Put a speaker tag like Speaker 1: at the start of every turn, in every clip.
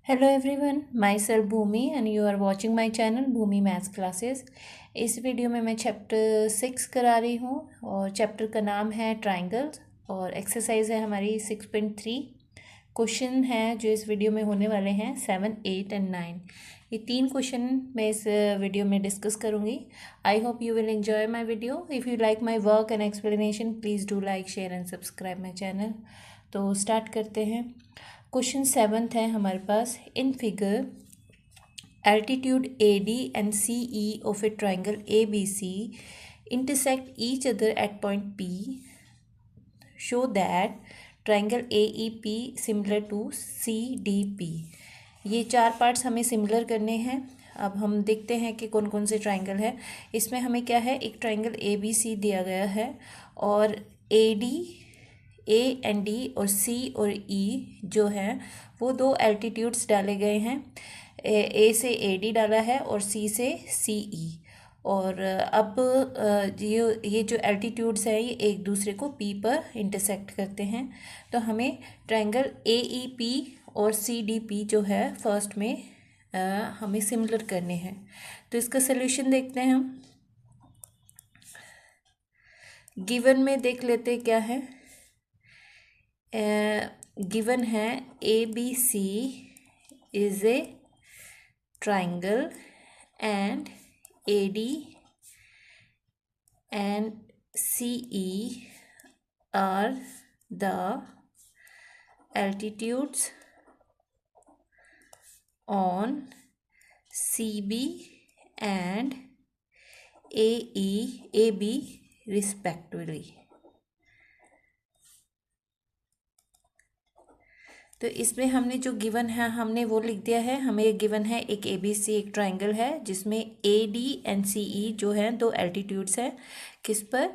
Speaker 1: Hello everyone, myself Bhumi and you are watching my channel Bhumi maths classes. इस video में मैं chapter 6 करा रही हूँ और चैप्टर का नाम है ट्राइंगल्स और एक्सरसाइज है हमारी 6.3। क्वेश्चन है जो इस वीडियो में होने वाले हैं 7, 8 एंड 9। ये 3 क्वेश्चन मैं इस वीडियो में डिस्कस करूँगी। I hope you will enjoy my video. If you like my work and explanation please do like, share and subscribe my channel. तो स्टार्ट करते हैं। क्वेश्चन 7 है हमारे पास। In figure altitude AD and CE of a triangle ABC intersect each other at point P. Show that triangle AEP similar to CDP. ये 4 parts हमें similar करने हैं। अब हम देखते हैं कि कौन कौन से ट्राइंगल है। इसमें हमें क्या है, एक ट्राइंगल ABC दिया गया है और AD, ए एंड डी और सी और ई जो हैं वो 2 एल्टीट्यूड्स डाले गए हैं। ए से ए डी डाला है और सी से सी ई। और अब ये जो एल्टीट्यूड्स हैं ये एक दूसरे को पी पर इंटरसेक्ट करते हैं। तो हमें ट्रायंगल ए ई पी और सी डी पी जो है फर्स्ट में हमें सिमिलर करने हैं। तो इसका सल्यूशन देखते हैं हम। गिवन में देख लेते हैं क्या है। गिवन है A B C is a triangle and AD and CE are the altitudes on CB and AB respectively. तो इसमें हमने जो गिवन है हमने वो लिख दिया है। हमें गिवन है एक ए बी सी, एक ट्राइंगल है जिसमें ए डी एंड सी ई जो हैं 2 एल्टीट्यूड्स हैं। किस पर?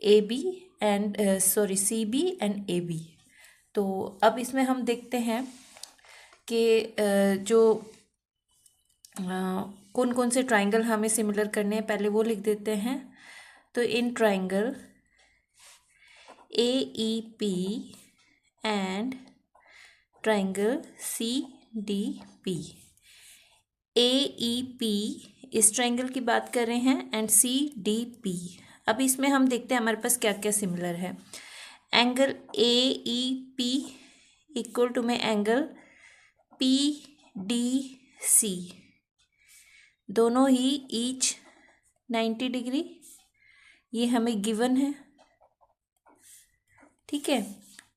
Speaker 1: A B and C B and A B. तो अब इसमें हम देखते हैं कि जो कौन कौन से ट्राइंगल हमें सिमिलर करने हैं, पहले वो लिख देते हैं। तो in triangle A E P and triangle C D P, A E P इस ट्राइंगल की बात कर रहे हैं एंड सी डी पी। अब इसमें हम देखते हैं हमारे पास क्या क्या सिमिलर है। Angle A E P equal to में एंगल पी डी सी, दोनों ही ईच 90 डिग्री। ये हमें गिवन है, ठीक है,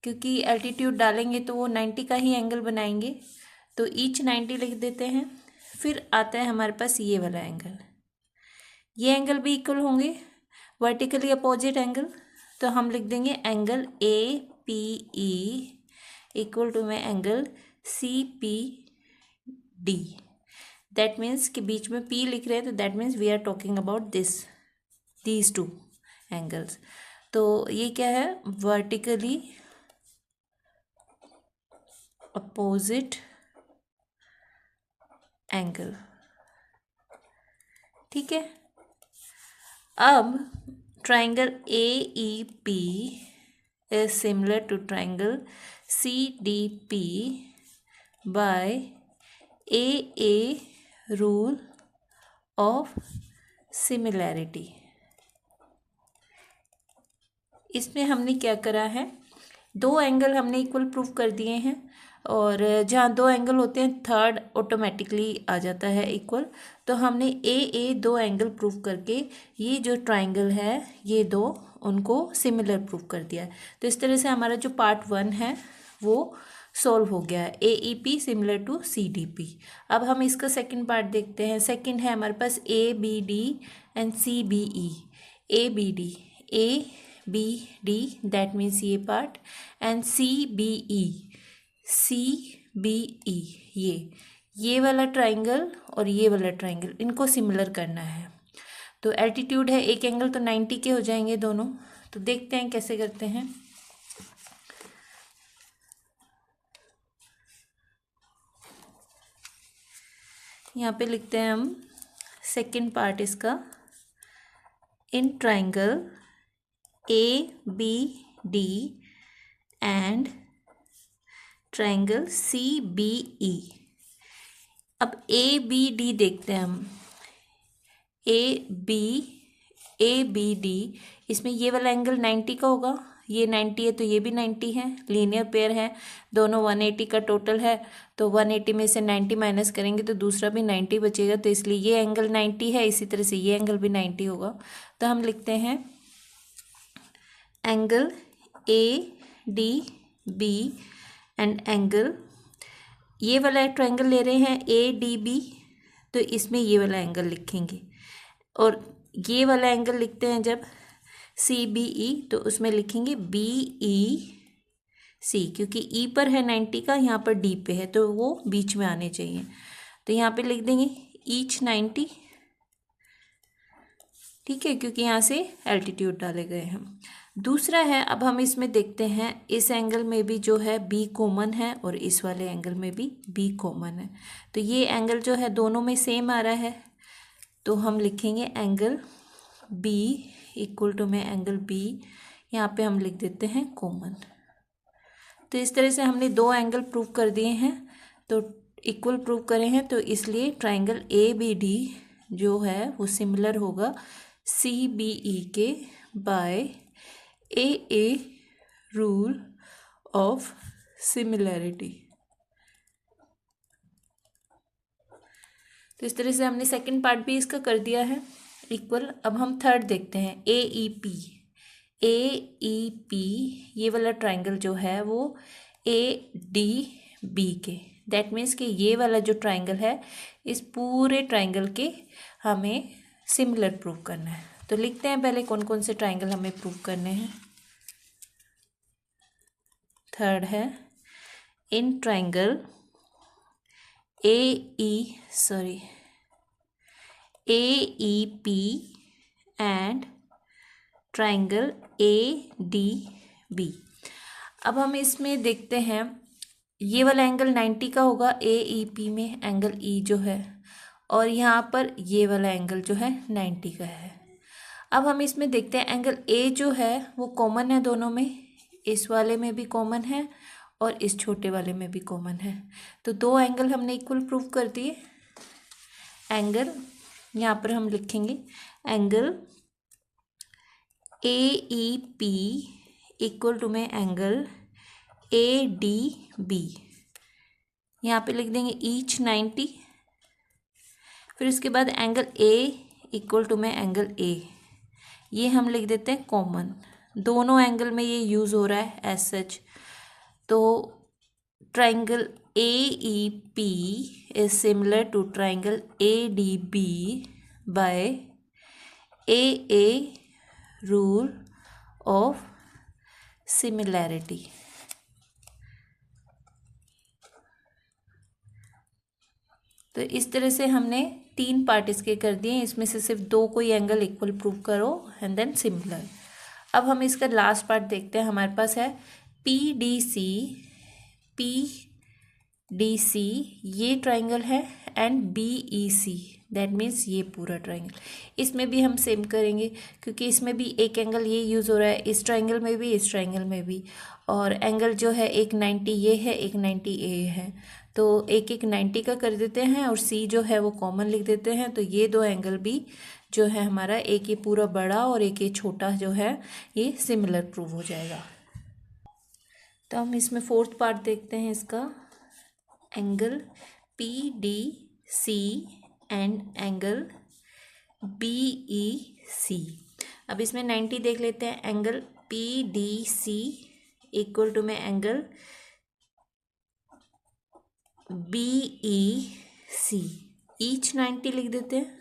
Speaker 1: क्योंकि एल्टीट्यूड डालेंगे तो वो 90 का ही एंगल बनाएंगे। तो ईच 90 लिख देते हैं। फिर आता है हमारे पास ये वाला एंगल, ये एंगल भी इक्वल होंगे, वर्टिकली अपोजिट एंगल। तो हम लिख देंगे angle A P E equal to में angle C P D. That means कि बीच में पी लिख रहे हैं तो that means we are talking about these 2 angles. तो ये क्या है, वर्टिकली अपोजिट एंगल, ठीक है। अब triangle A E P is similar to triangle C D P by A rule of similarity. इसमें हमने क्या करा है, 2 एंगल हमने इक्वल प्रूव कर दिए हैं और जहाँ 2 एंगल होते हैं थर्ड ऑटोमेटिकली आ जाता है इक्वल। तो हमने ए 2 एंगल प्रूव करके ये जो ट्राइंगल है ये 2 उनको सिमिलर प्रूव कर दिया है। तो इस तरह से हमारा जो पार्ट 1 है वो सॉल्व हो गया है, A E P similar to C D P. अब हम इसका सेकंड पार्ट देखते हैं। सेकंड है हमारे पास A B D and C B E. A B D, A B D that means ये part, and C B E, C B E, ये वाला ट्राइंगल और ये वाला ट्राइंगल, इनको सिमिलर करना है। तो एल्टीट्यूड है, एक एंगल तो 90 के हो जाएंगे दोनों। तो देखते हैं कैसे करते हैं। यहाँ पे लिखते हैं हम सेकंड पार्ट इसका। In triangle A B D and triangle CBE, अब ए बी डी देखते हैं हम। ए बी डी, इसमें ये वाला एंगल 90 का होगा, ये 90 है तो ये भी 90 है, लीनियर पेयर है, दोनों 180 का टोटल है, तो 180 में से 90 माइनस करेंगे तो दूसरा भी 90 बचेगा, तो इसलिए ये एंगल 90 है, इसी तरह से ये एंगल भी 90 होगा। तो हम लिखते हैं angle A D B and angle, ये वाला ट्रायंगल ले रहे हैं ए डी बी, तो इसमें ये वाला एंगल लिखेंगे, और ये वाला एंगल लिखते हैं जब सी बी ई, तो उसमें लिखेंगे बी ई सी, क्योंकि ई पर है 90 का, यहाँ पर डी पे है, तो वो बीच में आने चाहिए, तो यहाँ पे लिख देंगे ईच 90, ठीक है, क्योंकि यहाँ से एल्टीट्यूड डाले गए हैं। दूसरा है, अब हम इसमें देखते हैं इस एंगल में भी जो है बी कॉमन है और इस वाले एंगल में भी बी कॉमन है, तो ये एंगल जो है दोनों में सेम आ रहा है, तो हम लिखेंगे एंगल बी इक्वल टू में एंगल बी, यहाँ पे हम लिख देते हैं कॉमन। तो इस तरह से हमने दो एंगल प्रूव कर दिए हैं, तो इक्वल प्रूव करे हैं, तो इसलिए ट्रायंगल ए बी डी जो है वो सिमिलर होगा सी बी ई के by A rule of similarity. तो इस तरह से हमने सेकंड पार्ट भी इसका कर दिया है इक्वल। अब हम थर्ड देखते हैं ए ई पी, ये वाला ट्रायंगल जो है वो ए डी बी के, दैट मीन्स कि ये वाला जो ट्रायंगल है इस पूरे ट्रायंगल के हमें सिमिलर प्रूव करना है। तो लिखते हैं पहले कौन कौन से ट्रायंगल हमें प्रूव करने हैं। थर्ड है in triangle A E P and triangle A D B. अब हम इसमें देखते हैं ये वाला एंगल 90 का होगा ए ई पी में, एंगल ई जो है, और यहाँ पर ये वाला एंगल जो है 90 का है। अब हम इसमें देखते हैं एंगल ए जो है वो कॉमन है दोनों में, इस वाले में भी कॉमन है और इस छोटे वाले में भी कॉमन है, तो दो एंगल हमने इक्वल प्रूव कर दिए। एंगल यहाँ पर हम लिखेंगे angle A E P equal to में एंगल ए डी बी, यहाँ पे लिख देंगे ईच 90, फिर उसके बाद एंगल ए इक्वल टू में एंगल ए, ये हम लिख देते हैं कॉमन, दोनों एंगल में ये यूज़ हो रहा है एज सच। तो triangle A E P is similar to triangle A D B by A rule of similarity. तो इस तरह से हमने तीन पार्ट इसके कर दिए, इसमें से सिर्फ दो कोई एंगल इक्वल प्रूव करो एंड देन सिमिलर। अब हम इसका लास्ट पार्ट देखते हैं। हमारे पास है पी डी सी ये ट्राइंगल है and B E C, that means ये पूरा ट्राइंगल। इसमें भी हम सेम करेंगे क्योंकि इसमें भी एक एंगल ये यूज़ हो रहा है, इस ट्राइंगल में भी इस ट्राइंगल में भी, और एंगल जो है एक 90 ये है एक 90 ए है, तो एक एक 90 का कर देते हैं और सी जो है वो कॉमन लिख देते हैं। तो ये दो एंगल भी जो है हमारा, एक ये पूरा बड़ा और एक ये छोटा जो है ये सिमिलर प्रूव हो जाएगा। तो हम इसमें फोर्थ पार्ट देखते हैं इसका, angle P D C and angle B E C. अब इसमें 90 देख लेते हैं, angle P D C equal to में angle B E C, each 90 लिख देते हैं।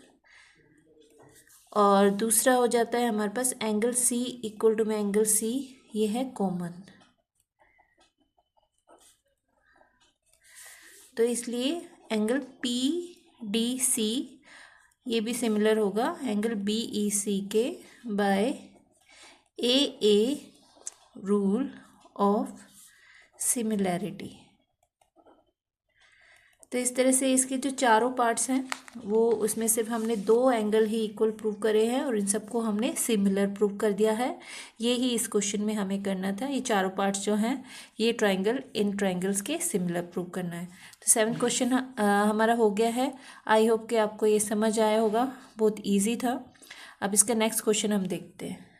Speaker 1: और दूसरा हो जाता है हमारे पास एंगल सी इक्वल टू में एंगल सी, ये है कॉमन, तो इसलिए एंगल पी डी सी ये भी सिमिलर होगा एंगल बी ई सी के by A rule of similarity. तो इस तरह से इसके जो चारों पार्ट्स हैं वो उसमें सिर्फ हमने 2 एंगल ही इक्वल प्रूव करे हैं और इन सबको हमने सिमिलर प्रूव कर दिया है। ये ही इस क्वेश्चन में हमें करना था। ये चारों पार्ट्स जो हैं ये ट्राइंगल इन ट्राइंगल्स के सिमिलर प्रूव करना है। तो 7th क्वेश्चन हमारा हो गया है। आई होप कि आपको ये समझ आया होगा, बहुत ईजी था। अब इसका नेक्स्ट क्वेश्चन हम देखते हैं।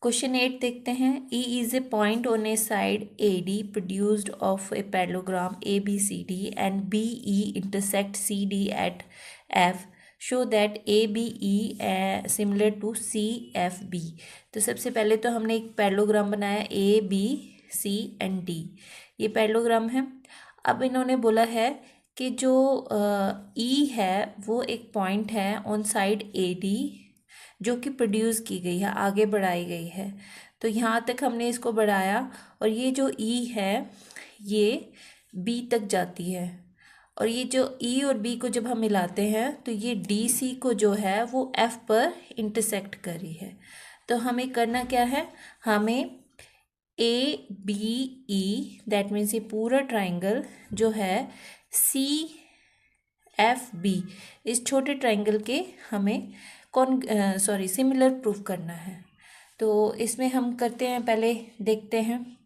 Speaker 1: क्वेश्चन 8 देखते हैं। E is a point on a side AD produced of a parallelogram ABCD and BE intersect CD at F. Show that ABE similar to CFB. तो सबसे पहले तो हमने एक पैरेललोग्राम बनाया ABC and D। ये पैरेललोग्राम है। अब इन्होंने बोला है कि जो E है वो एक पॉइंट है ऑन साइड AD जो कि प्रोड्यूस की गई है, आगे बढ़ाई गई है। तो यहाँ तक हमने इसको बढ़ाया और ये जो E है ये B तक जाती है और ये जो E और B को जब हम मिलाते हैं तो ये DC को जो है वो F पर इंटरसेक्ट कर रही है। तो हमें करना क्या है, हमें ABE दैट मीन्स ये पूरा ट्राइंगल जो है CFB इस छोटे ट्राइंगल के हमें सिमिलर प्रूफ करना है। तो इसमें हम करते हैं, पहले देखते हैं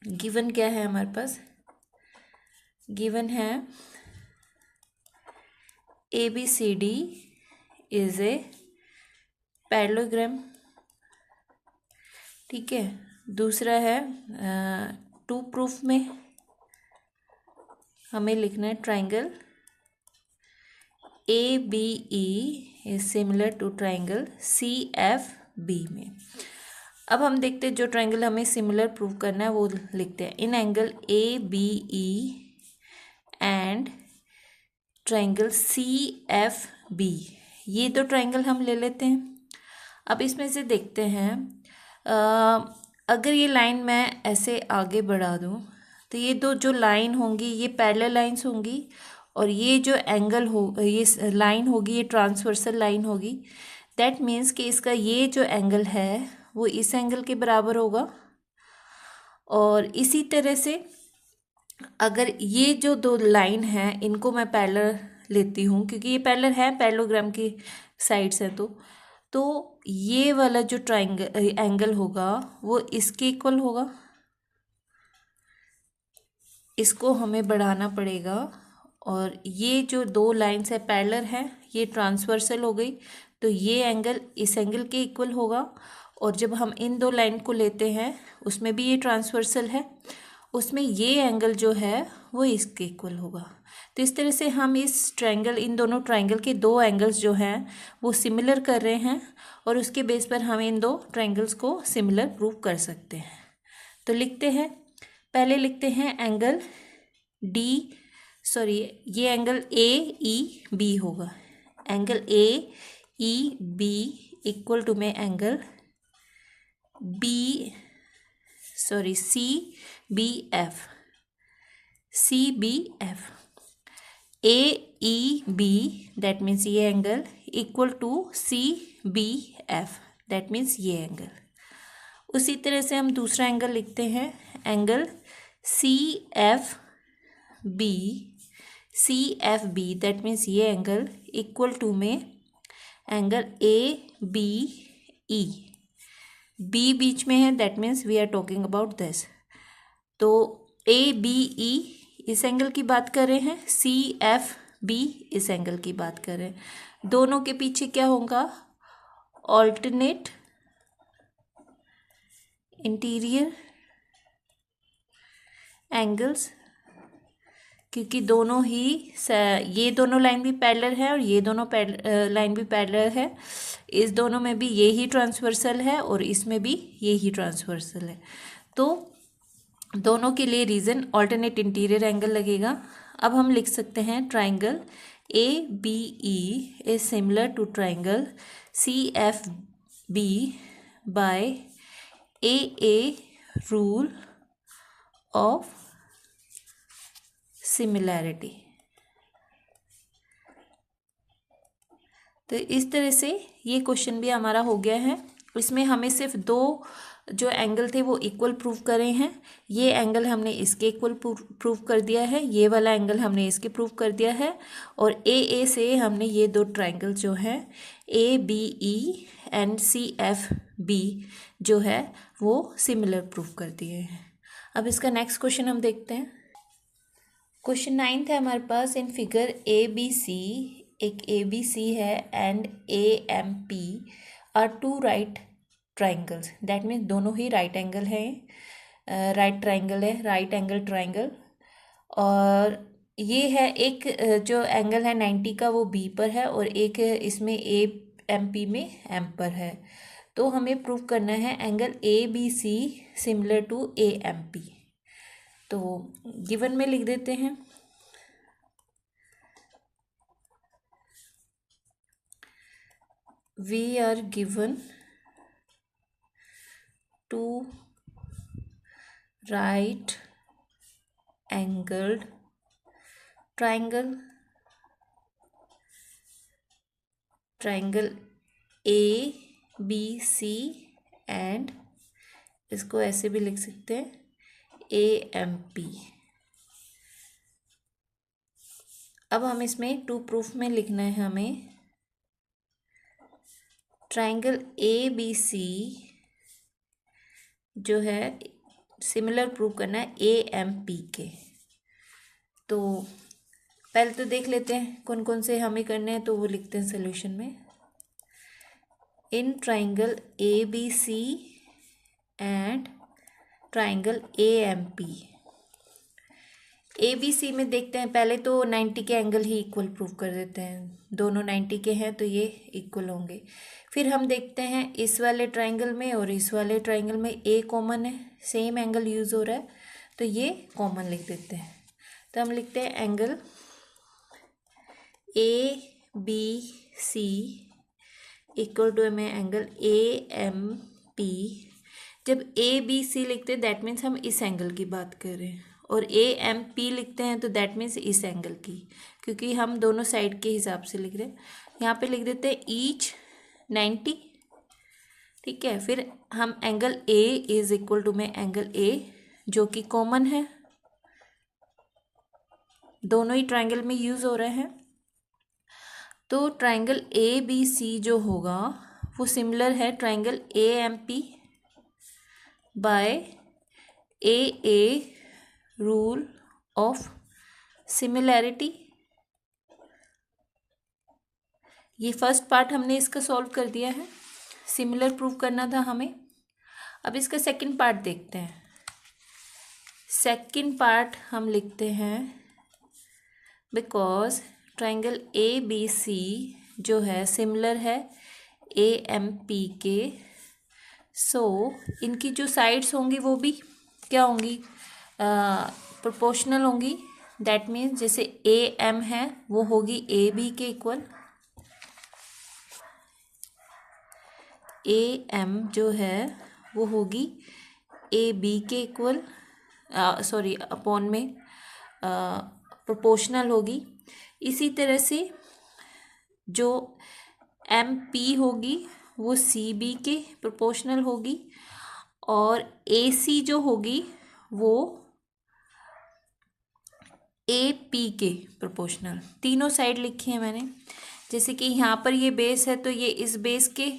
Speaker 1: गिवन क्या है हमारे पास। गिवन है ABCD इज ए पैरेललोग्राम, ठीक है। दूसरा है टू प्रूफ में हमें लिखना है triangle ABE is similar to triangle CFB में। अब हम देखते हैं जो ट्राइंगल हमें सिमिलर प्रूव करना है वो लिखते हैं। In angle ABE and triangle CFB, ये दो ट्राइंगल हम ले लेते हैं। अब इसमें से देखते हैं अगर ये लाइन मैं ऐसे आगे बढ़ा दूँ तो ये दो जो लाइन होंगी ये पैरेलल लाइंस होंगी और ये जो एंगल हो ये लाइन होगी ये ट्रांसवर्सल लाइन होगी। दैट मीन्स कि इसका ये जो एंगल है वो इस एंगल के बराबर होगा। और इसी तरह से अगर ये जो दो लाइन है इनको मैं पैरेलल लेती हूँ क्योंकि ये पैरेलल है, पैरेललोग्राम की साइड्स हैं, तो ये वाला जो ट्राइंगल एंगल होगा वो इसके इक्वल होगा। इसको हमें बढ़ाना पड़ेगा और ये जो दो लाइन्स है पैरेलल हैं ये ट्रांसवर्सल हो गई तो ये एंगल इस एंगल के इक्वल होगा। और जब हम इन दो लाइन को लेते हैं उसमें भी ये ट्रांसवर्सल है, उसमें ये एंगल जो है वो इसके इक्वल होगा। तो इस तरह से हम इस ट्रायंगल, इन दोनों ट्रायंगल के दो एंगल्स जो हैं वो सिमिलर कर रहे हैं और उसके बेस पर हम इन दो ट्रायंगल्स को सिमिलर प्रूव कर सकते हैं। तो लिखते हैं, पहले लिखते हैं एंगल ये एंगल AEB होगा। एंगल AEB इक्वल टू में angle CBF AEB that means ये angle equal to CBF that means ये एंगल। उसी तरह से हम दूसरा एंगल लिखते हैं, एंगल CFB दैट मीन्स ये एंगल इक्वल टू में एंगल ABE, B बीच में है that means we are talking about this. तो ABE इस एंगल की बात कर रहे हैं, CFB इस एंगल की बात कर रहे हैं। दोनों के पीछे क्या होगा, ऑल्टरनेट इंटीरियर एंगल्स, क्योंकि दोनों ही ये दोनों लाइन भी पैरेलल है और ये दोनों लाइन भी पैरेलल है। इस दोनों में भी ये ही ट्रांसवर्सल है और इसमें भी ये ही ट्रांसवर्सल है। तो दोनों के लिए रीज़न ऑल्टरनेट इंटीरियर एंगल लगेगा। अब हम लिख सकते हैं triangle ABE is similar to triangle CFB by AA rule of similarity. तो इस तरह से ये क्वेश्चन भी हमारा हो गया है। इसमें हमें सिर्फ दो जो एंगल थे वो इक्वल प्रूव करे हैं। ये एंगल हमने इसके इक्वल प्रूव कर दिया है, ये वाला एंगल हमने इसके प्रूव कर दिया है, और ए से हमने ये दो ट्राइंगल जो हैं ABE एंड CFB जो है वो सिमिलर प्रूव कर दिए हैं। अब इसका नेक्स्ट क्वेश्चन हम देखते हैं। क्वेश्चन 9 है हमारे पास। इन फिगर ABC, एक ABC है and AMP are two right triangles. That means दोनों ही राइट एंगल हैं, राइट ट्राइंगल है, राइट एंगल ट्राइंगल। और ये है एक जो एंगल है 90 का वो B पर है, और एक इसमें AMP में M पर है। तो हमें प्रूव करना है angle ABC similar to AMP। तो गिवन में लिख देते हैं। We are given two right angled triangle ABC and इसको ऐसे भी लिख सकते हैं AMP। अब हम इसमें टू प्रूफ में लिखना है हमें ट्राइंगल ABC जो है सिमिलर प्रूव करना है AMP के। तो पहले तो देख लेते हैं कौन कौन से हमें करने हैं, तो वो लिखते हैं सोल्यूशन में। In triangle ABC and triangle AMP, ABC में देखते हैं पहले तो 90 के एंगल ही इक्वल प्रूव कर देते हैं, दोनों 90 के हैं तो ये इक्वल होंगे। फिर हम देखते हैं इस वाले ट्राइंगल में और इस वाले ट्राइंगल में A कॉमन है, सेम एंगल यूज़ हो रहा है, तो ये कॉमन लिख देते हैं। तो हम लिखते हैं एंगल ABC इक्वल टू में एंगल AMP। जब ABC लिखते हैं दैट मीन्स हम इस एंगल की बात कर रहे हैं, और AMP लिखते हैं तो दैट मीन्स इस एंगल की, क्योंकि हम दोनों साइड के हिसाब से लिख रहे हैं। यहाँ पे लिख देते हैं ईच 90, ठीक है। फिर हम angle A is equal to में एंगल A जो कि कॉमन है, दोनों ही ट्राइंगल में यूज़ हो रहे हैं। तो ट्राइंगल ABC जो होगा वो सिमिलर है triangle AMP by AA rule of similarity. ये फर्स्ट पार्ट हमने इसका सॉल्व कर दिया है, सिमिलर प्रूव करना था हमें। अब इसका सेकंड पार्ट देखते हैं। सेकंड पार्ट हम लिखते हैं बिकॉज ट्राइंगल ABC जो है सिमिलर है AMP के, सो इनकी जो साइड्स होंगी वो भी क्या होंगी, प्रोपोर्शनल होंगी। दैट मीन्स जैसे AM है वो होगी AB के इक्वल, AM जो है वो होगी AB के इक्वल, सॉरी अपॉन में प्रोपोर्शनल होगी। इसी तरह से जो MP होगी वो CB के प्रोपोर्शनल होगी, और AC जो होगी वो AP के प्रोपोर्शनल। तीनों साइड लिखी है मैंने, जैसे कि यहाँ पर ये बेस है तो ये इस बेस के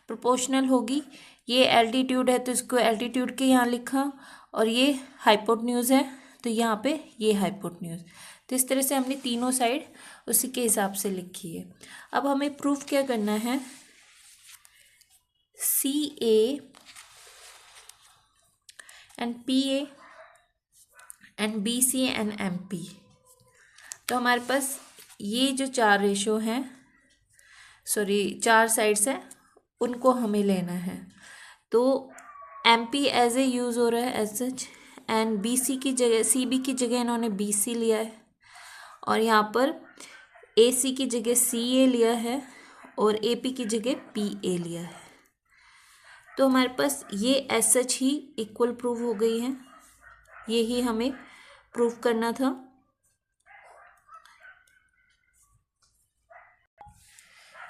Speaker 1: प्रोपोर्शनल होगी, ये एल्टीट्यूड है तो इसको एल्टीट्यूड के यहाँ लिखा, और ये हाइपोटेन्यूज है तो यहाँ पे ये हाइपोटेन्यूज। तो इस तरह से हमने तीनों साइड उसी के हिसाब से लिखी है। अब हमें प्रूफ क्या करना है, CA and PA and BC and MP। तो हमारे पास ये जो चार रेशो हैं, सॉरी चार साइड्स हैं, उनको हमें लेना है। तो MP एज ए यूज़ हो रहा है एज सच, एंड BC की जगह CB की जगह इन्होंने BC लिया है, और यहाँ पर AC की जगह CA लिया है, और AP की जगह PA लिया है। तो हमारे पास ये एज सच ही इक्वल प्रूव हो गई है, यही हमें प्रूव करना था।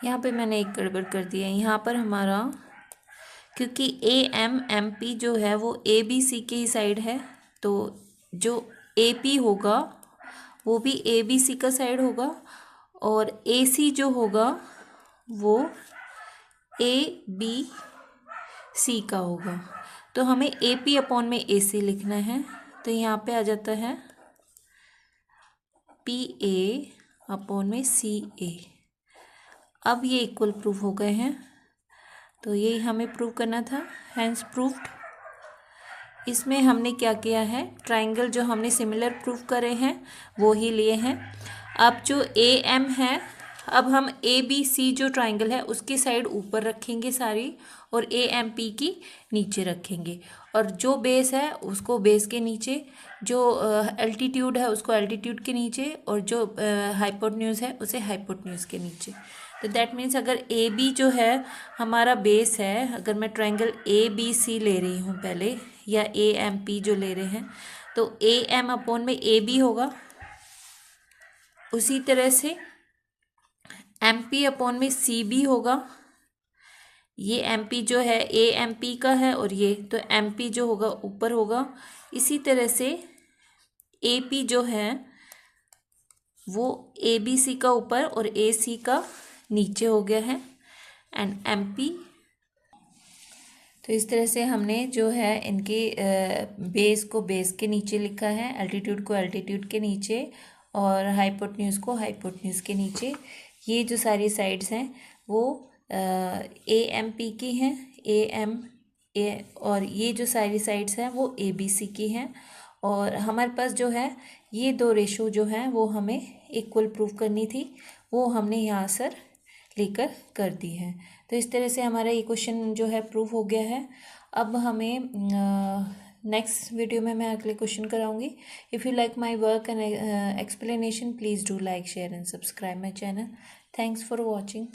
Speaker 1: यहाँ पे मैंने एक गड़बड़ कर दिया है, यहाँ पर हमारा क्योंकि AMMP जो है वो ABC के ही साइड है, तो जो AP होगा वो भी ABC का साइड होगा, और AC जो होगा वो ABC का होगा। तो हमें AP अपॉन में AC लिखना है, तो यहाँ पे आ जाता है PA अपॉन में CA। अब ये इक्वल प्रूफ हो गए हैं, तो यही हमें प्रूव करना था, हैंस प्रूव्ड। इसमें हमने क्या किया है, ट्राइंगल जो हमने सिमिलर प्रूफ करे हैं वो ही लिए हैं। अब जो AM है, अब हम ABC जो ट्राइंगल है उसकी साइड ऊपर रखेंगे सारी, और AMP की नीचे रखेंगे, और जो बेस है उसको बेस के नीचे, जो एल्टीट्यूड है उसको एल्टीट्यूड के नीचे, और जो हाइपोटेन्यूज है उसे हाइपोटेन्यूज के नीचे। तो दैट मीन्स अगर AB जो है हमारा बेस है, अगर मैं ट्राइंगल ABC ले रही हूँ पहले, या AMP जो ले रहे हैं, तो AM अपॉन में AB होगा। उसी तरह से MP अपॉन में CB होगा। ये MP जो है AMP का है, और ये तो MP जो होगा ऊपर होगा। इसी तरह से AP जो है वो ABC का ऊपर और AC का नीचे हो गया है, एंड MP। तो इस तरह से हमने जो है इनके बेस को बेस के नीचे लिखा है, एल्टीट्यूड को एल्टीट्यूड के नीचे, और हाइपोटेन्यूज को हाइपोटेन्यूज के नीचे। ये जो सारी साइड्स हैं वो AMP की हैं, और ये जो सारी साइड्स हैं वो ABC की हैं। और हमारे पास जो है ये दो रेशो जो है वो हमें इक्वल प्रूफ करनी थी, वो हमने यहाँ सर लेकर कर दी है। तो इस तरह से हमारा ये क्वेश्चन जो है प्रूफ हो गया है। अब हमें नेक्स्ट वीडियो में मैं अगले क्वेश्चन कराऊंगी। If you like my work and explanation, please do like, share and subscribe my channel. Thanks for watching.